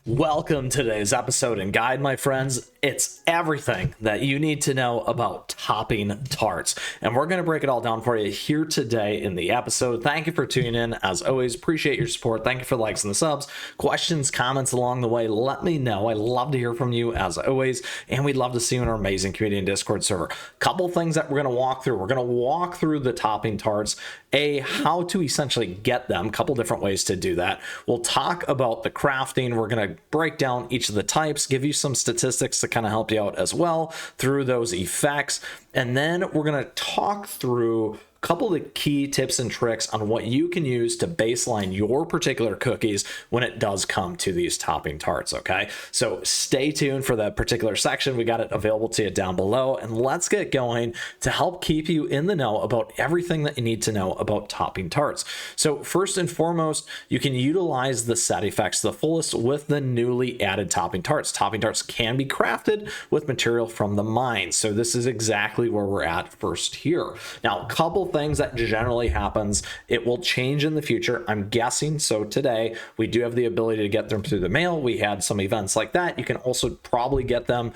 Welcome to today's episode and guide, my friends. It's everything that you need to know about topping tarts. And we're going to break it all down for you here today in the episode. Thank you for tuning in. As always, appreciate your support. Thank you for the likes and the subs. Questions, comments along the way, let me know. I love to hear from you as always. And we'd love to see you in our amazing community and Discord server. Couple things that we're going to walk through. We're going to walk through the topping tarts, how to essentially get them, couple different ways to do that. We'll talk about the crafting. We're going to break down each of the types, give you some statistics to kind of help you out as well through those effects. And then we're going to talk through a couple of the key tips and tricks on what you can use to baseline your particular cookies when it does come to these topping tarts. Okay, so stay tuned for that particular section. We got it available to you down below, and let's get going to help keep you in the know about everything that you need to know about topping tarts. So first and foremost, you can utilize the set effects to the fullest with the newly added topping tarts. Topping tarts can be crafted with material from the mines, so this is exactly where we're at first here. Now, a couple things that generally happens, it will change in the future, I'm guessing. So today we do have the ability to get them through the mail. We had some events like that. You can also probably get them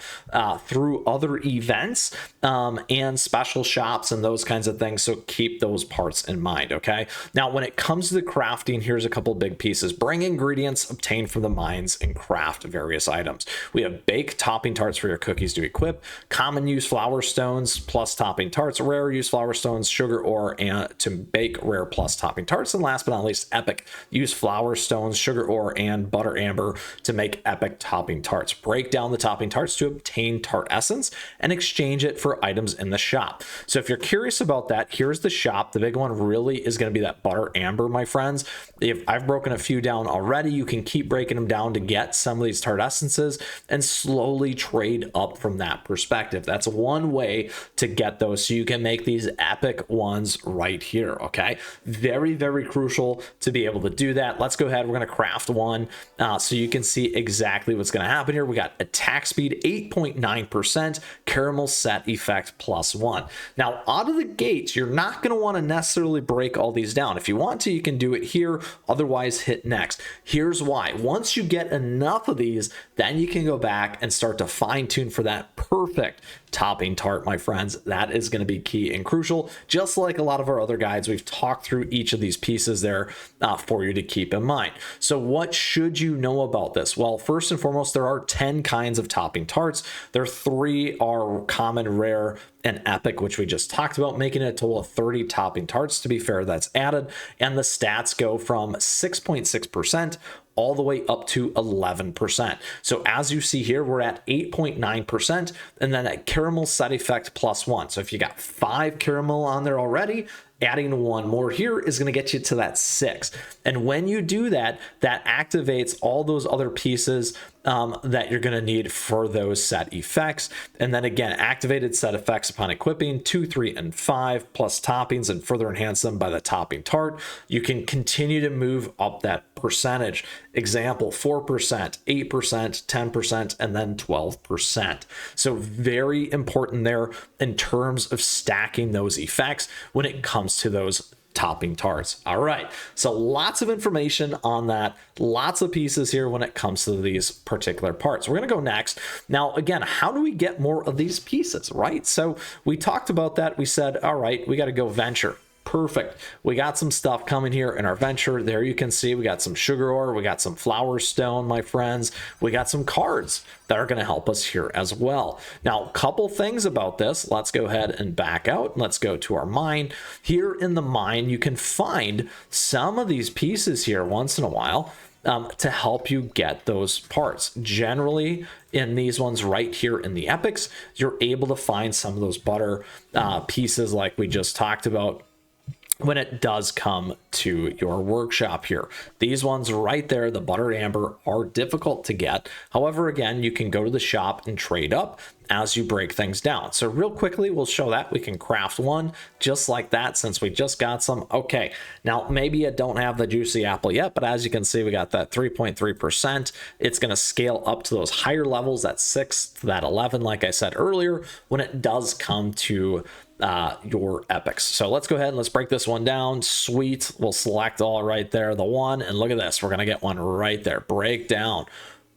through other events and special shops and those kinds of things, so keep those parts in mind. Okay, now when it comes to the crafting, here's a couple big pieces. Bring ingredients obtained from the mines and craft various items. We have baked topping tarts for your cookies to equip, common use flour stones plus topping tarts, rare use flour stones, sugar ore, and to bake rare plus topping tarts. And last but not least, epic, use flour stones, sugar ore, and butter amber to make epic topping tarts. Break down the topping tarts to obtain tart essence and exchange it for items in the shop. So if you're curious about that, here's the shop. The big one really is going to be that butter amber, my friends. If I've broken a few down already, you can keep breaking them down to get some of these tart essences and slowly trade up from that perspective. That's one way to get those, so you can make these epic ones right here. Okay, very, very crucial to be able to do that. Let's go ahead. We're going to craft one so you can see exactly what's going to happen here. We got attack speed 8.9%, caramel set effect +1. Now out of the gates, you're not going to want to necessarily break all these down. If you want to, you can do it here, otherwise hit next. Here's why. Once you get enough of these, then you can go back and start to fine tune for that perfect topping tart, my friends. That is going to be key and crucial. Just like a lot of our other guides, we've talked through each of these pieces there for you to keep in mind. So what should you know about this? Well, first and foremost, there are 10 kinds of topping tarts. There 3 are common, rare, and epic, which we just talked about, making it a total of 30 topping tarts. To be fair, that's added, and the stats go from 6.6% all the way up to 11%. So as you see here, we're at 8.9%, and then a caramel set effect +1. So if you got 5 caramel on there already, adding 1 more here is going to get you to that 6. And when you do that, that activates all those other pieces that you're going to need for those set effects. And then again, activated set effects upon equipping 2, 3, and 5 plus toppings, and further enhance them by the topping tart. You can continue to move up that percentage. Example, 4%, 8%, 10%, and then 12%. So very important there in terms of stacking those effects when it comes to those topping tarts. All right, so lots of information on that, lots of pieces here when it comes to these particular parts. We're going to go next. Now, again, how do we get more of these pieces, right? So we talked about that. We said, all right, we got to go venture. Perfect. We got some stuff coming here in our venture. There you can see we got some sugar ore, we got some flour stone, my friends. We got some cards that are going to help us here as well. Now, a couple things about this. Let's go ahead and back out. Let's go to our mine. Here in the mine, you can find some of these pieces here once in a while to help you get those parts. Generally, in these ones right here in the epics, you're able to find some of those butter pieces like we just talked about when it does come to your workshop here. These ones right there, the butter amber, are difficult to get. However, again, you can go to the shop and trade up as you break things down. So real quickly, we'll show that. We can craft one just like that since we just got some. Okay, now maybe you don't have the juicy apple yet, but as you can see, we got that 3.3%. It's going to scale up to those higher levels, that 6 to that 11, like I said earlier, when it does come to your epics. So let's go ahead and let's break this one down. Sweet. We'll select all right there, the one, and look at this. We're going to get one right there. Break down.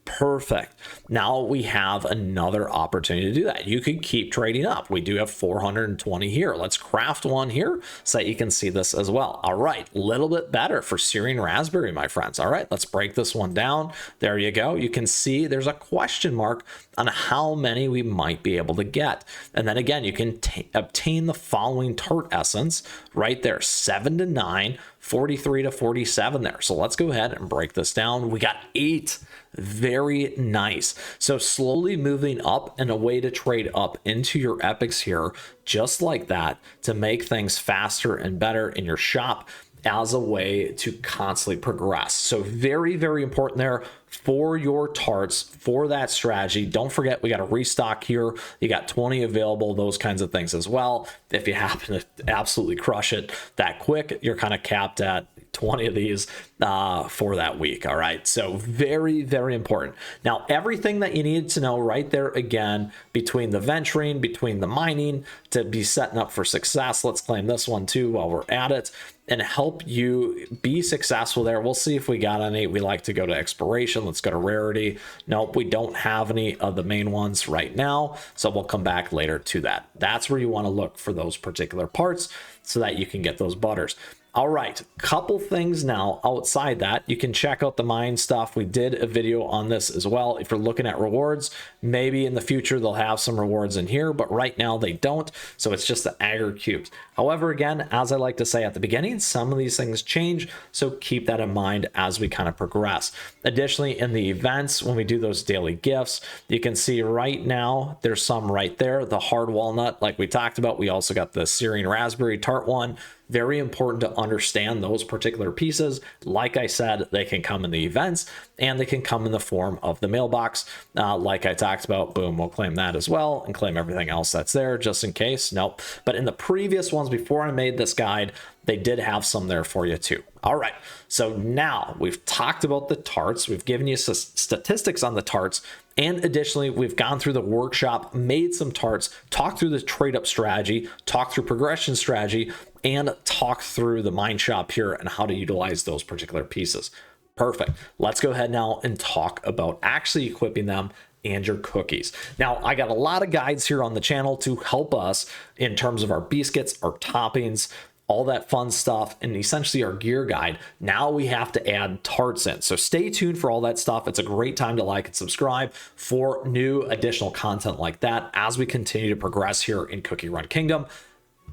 Perfect. Now we have another opportunity to do that. You could keep trading up. We do have 420 here. Let's craft one here so that you can see this as well. All right, a little bit better for searing raspberry, my friends. All right, let's break this one down. There you go. You can see there's a question mark on how many we might be able to get. And then again, you can obtain the following tart essence right there, 7 to 9, 43 to 47 there. So let's go ahead and break this down. We got 8. Very nice. So slowly moving up and a way to trade up into your epics here, just like that, to make things faster and better in your shop as a way to constantly progress. So very, very important there for your tarts, for that strategy. Don't forget, we got a restock here. You got 20 available, those kinds of things as well. If you happen to absolutely crush it that quick, you're kind of capped at 20 of these for that week. All right, so very, very important. Now, everything that you need to know right there, again, between the venturing, between the mining, to be setting up for success. Let's claim this one too while we're at it and help you be successful there. We'll see if we got any. We like to go to exploration. Let's go to rarity. Nope, we don't have any of the main ones right now, so we'll come back later to that. That's where you want to look for those particular parts so that you can get those butters. All right, couple things now outside that. You can check out the mine stuff. We did a video on this as well. If you're looking at rewards, maybe in the future they'll have some rewards in here, but right now they don't. So it's just the Agar cubes. However, again, as I like to say at the beginning, some of these things change. So keep that in mind as we kind of progress. Additionally, in the events, when we do those daily gifts, you can see right now, there's some right there. The hard walnut, like we talked about, we also got the Syrian raspberry tart one. Very important to understand those particular pieces. Like I said, they can come in the events and they can come in the form of the mailbox. Like I talked about, boom, we'll claim that as well and claim everything else that's there just in case. Nope. But in the previous ones before I made this guide, they did have some there for you too. All right, so now we've talked about the tarts. We've given you statistics on the tarts. And additionally, we've gone through the workshop, made some tarts, talked through the trade up strategy, talked through progression strategy, and talked through the mine shop here and how to utilize those particular pieces. Perfect. Let's go ahead now and talk about actually equipping them and your cookies. Now, I got a lot of guides here on the channel to help us in terms of our biscuits, our toppings, all that fun stuff, and essentially our gear guide. Now we have to add tarts in. So stay tuned for all that stuff. It's a great time to like and subscribe for new additional content like that as we continue to progress here in CookieRun Kingdom.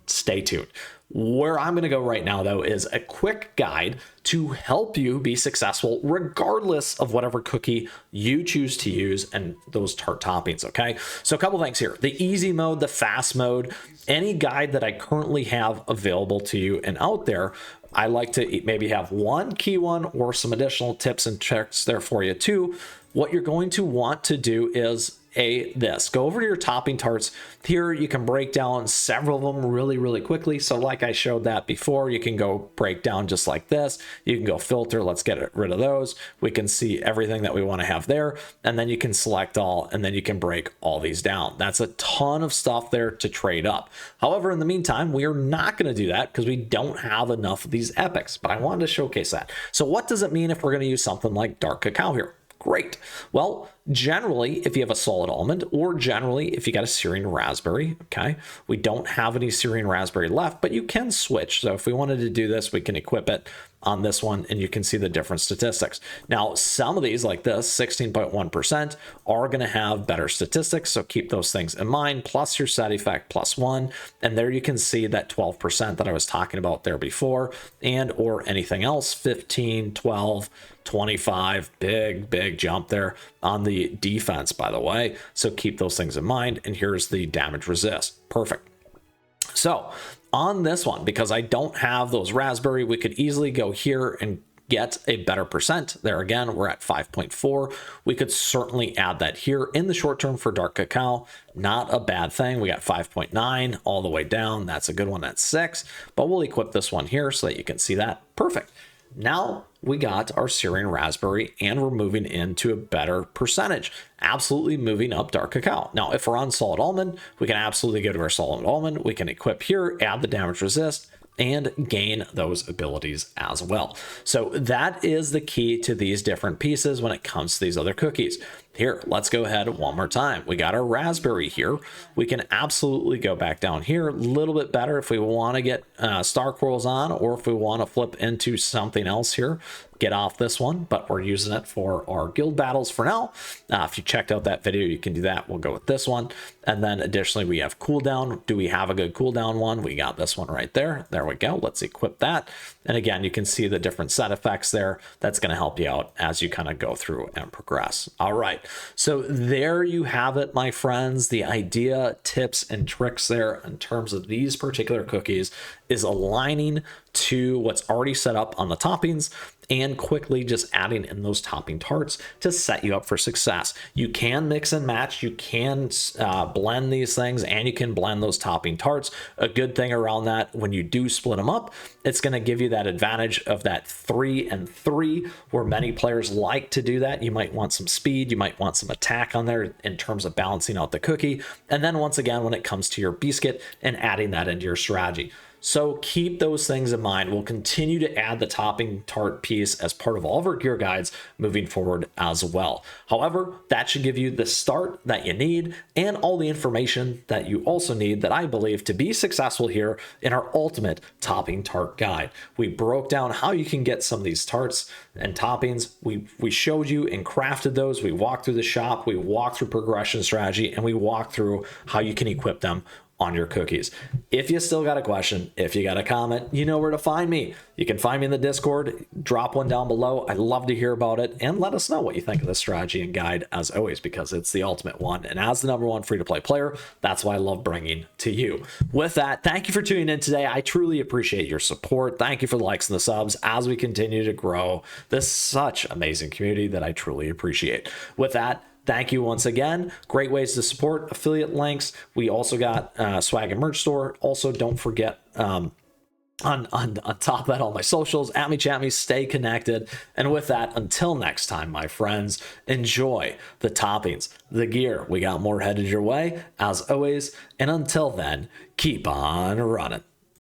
Stay tuned. Where I'm going to go right now, though, is a quick guide to help you be successful regardless of whatever cookie you choose to use and those tart toppings, okay? So a couple things here. The easy mode, the fast mode, any guide that I currently have available to you and out there, I like to maybe have one key one or some additional tips and tricks there for you too. What you're going to want to do is go over to your topping tarts. Here you can break down several of them really quickly. So like I showed that before, you can go break down just like this. You can go filter, let's get rid of those. We can see everything that we want to have there, and then you can select all, and then you can break all these down. That's a ton of stuff there to trade up. However, in the meantime, we are not going to do that because we don't have enough of these epics, but I wanted to showcase that. So what does it mean if we're going to use something like dark cacao here? Great. Well, generally, if you have a solid almond, or generally if you got a Syrian raspberry, okay, we don't have any Syrian raspberry left, but you can switch. So if we wanted to do this, we can equip it on this one, and you can see the different statistics. Now, some of these, like this, 16.1%, are going to have better statistics, so keep those things in mind, plus your set effect +1, and there you can see that 12% that I was talking about there before, and or anything else, 15, 12, 25, big jump there on the defense, by the way. So keep those things in mind. And here's the damage resist. Perfect. So on this one, because I don't have those raspberry, we could easily go here and get a better percent. There again, we're at 5.4. We could certainly add that here in the short term for dark cacao. Not a bad thing. We got 5.9 all the way down. That's a good one at 6, but we'll equip this one here so that you can see that. Perfect. Now we got our Syrian raspberry and we're moving into a better percentage, absolutely moving up dark cacao. Now, if we're on solid almond, we can absolutely go to our solid almond. We can equip here, add the damage resist, and gain those abilities as well. So that is the key to these different pieces when it comes to these other cookies. Here, let's go ahead one more time. We got our raspberry here. We can absolutely go back down here a little bit better if we want to get star coils on, or if we want to flip into something else here. Get off this one, but we're using it for our guild battles for now. If you checked out that video, you can do that. We'll go with this one. And then additionally, we have cooldown. Do we have a good cooldown one? We got this one right there. There we go. Let's equip that. And again, you can see the different set effects there. That's going to help you out as you kind of go through and progress. All right. So there you have it, my friends. The idea, tips, and tricks there in terms of these particular cookies is aligning to what's already set up on the toppings and quickly just adding in those topping tarts to set you up for success. You can mix and match, you can blend these things, and you can blend those topping tarts. A good thing around that, when you do split them up, it's going to give you that advantage of that 3 and 3, where many players like to do that. You might want some speed, you might want some attack on there in terms of balancing out the cookie. And then once again, when it comes to your biscuit and adding that into your strategy. So keep those things in mind. We'll continue to add the topping tart piece as part of all of our gear guides moving forward as well. However, that should give you the start that you need and all the information that you also need that I believe to be successful here in our ultimate topping tart guide. We broke down how you can get some of these tarts and toppings. We showed you and crafted those. We walked through the shop, we walked through progression strategy, and we walked through how you can equip them on your cookies. If you still got a question, if you got a comment, you know where to find me. You can find me in the Discord, drop one down below. I'd love to hear about it, and let us know what you think of the strategy and guide as always, because it's the ultimate one. And as the #1 free-to-play player, that's what I love bringing to you. With that, thank you for tuning in today. I truly appreciate your support. Thank you for the likes and the subs as we continue to grow this such amazing community that I truly appreciate. With that, thank you once again. Great ways to support, affiliate links. We also got swag and merch store. Also, don't forget on top of that, all my socials, at me, chat me, stay connected. And with that, until next time, my friends, enjoy the toppings, the gear. We got more headed your way as always. And until then, keep on running.